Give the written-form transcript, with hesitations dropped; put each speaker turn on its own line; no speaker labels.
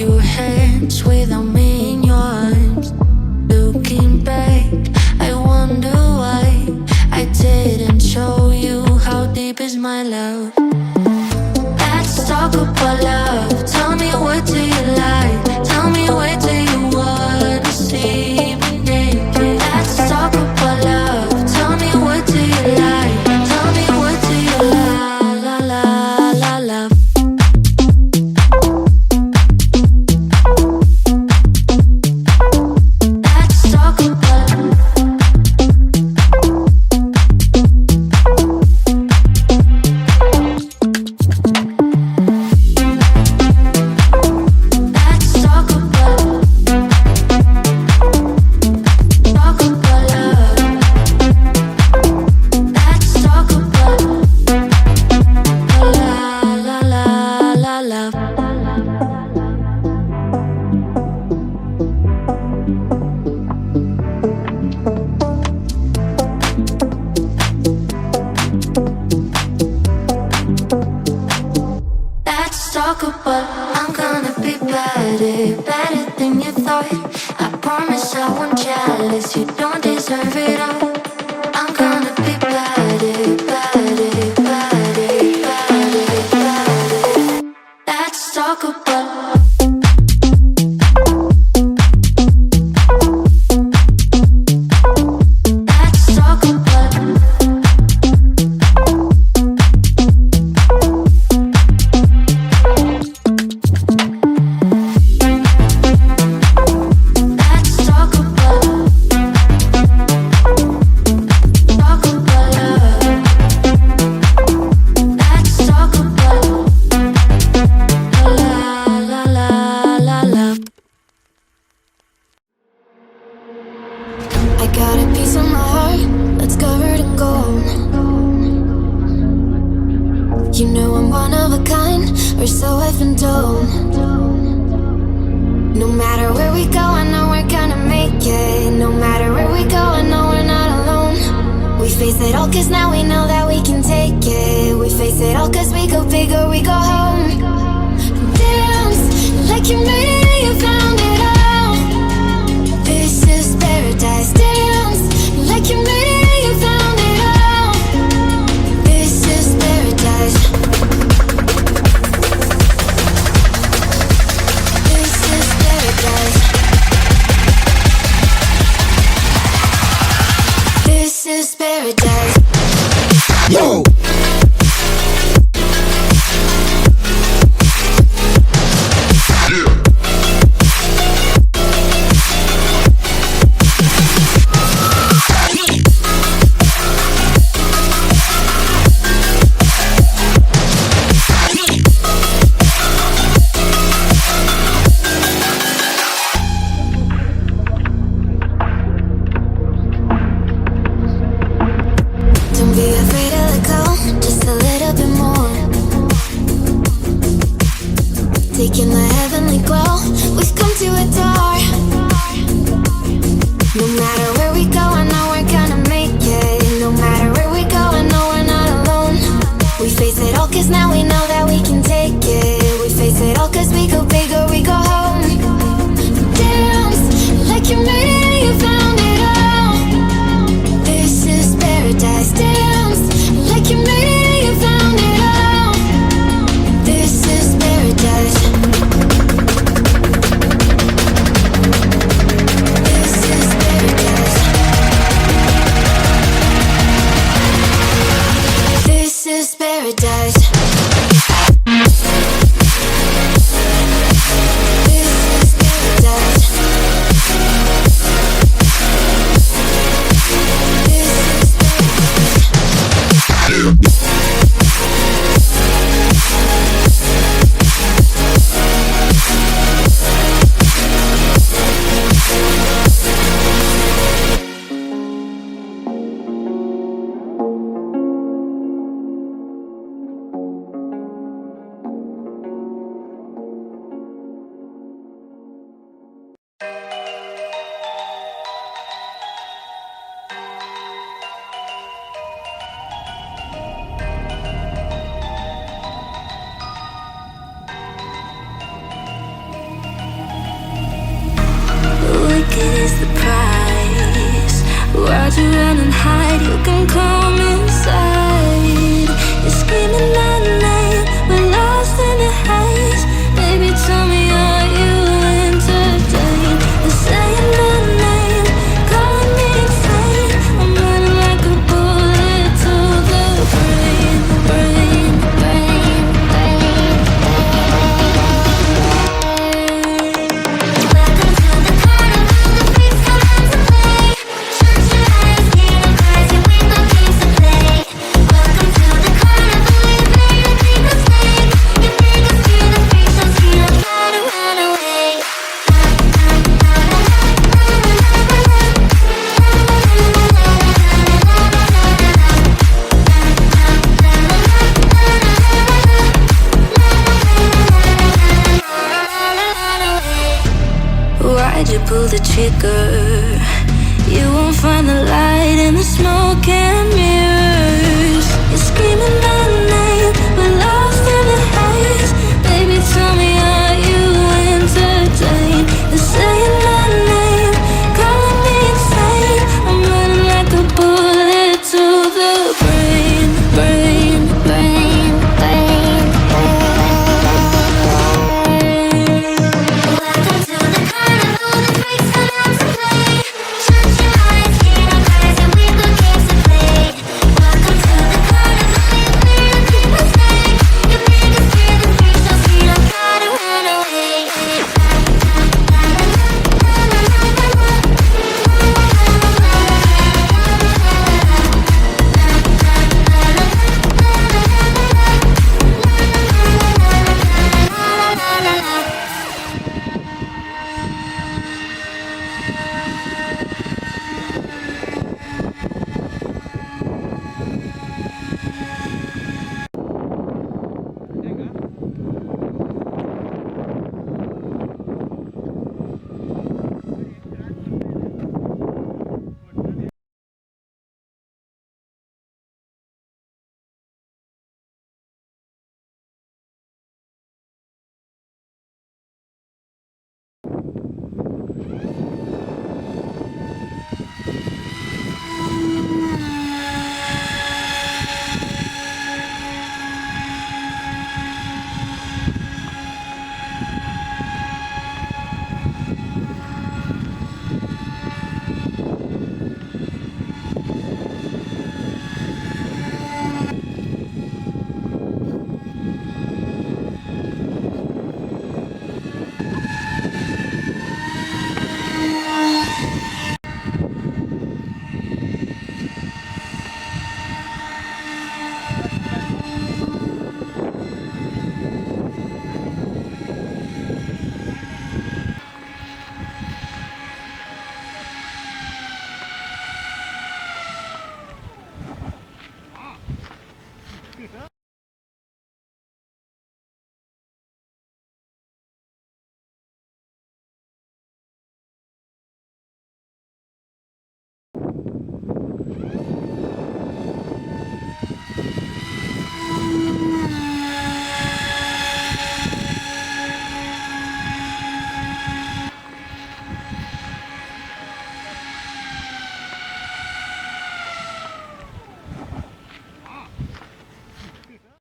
your hands without me in your arms. Looking back, I wonder why I didn't show you how deep is my love. Let's talk about love. Tell me, what do you like? Tell me, where do you wanna see me naked? Let's talk about love. Tell me, what do you like? Tell me, what do you like? La la la love. Let's talk about love. I'm gonna be better, better than you thought. I promise I won't jealous, you don't deserve it all. I'm gonna be better, better, better, better, better. Let's talk about paradise. can come inside. You're screaming at night, we're lost in the haze. Baby, tell me, are you entertained? They're saying my name, calling me insane. I'm running like a bullet to the brain, brain, brain, brain. Welcome to the carnival, the freaks come out to play. Shut your eyes, hear the cries, your window games to play. Welcome to the carnival, you play the game of snake. You make us feel the freak show, scream, gotta run away. Why'd you pull the trigger?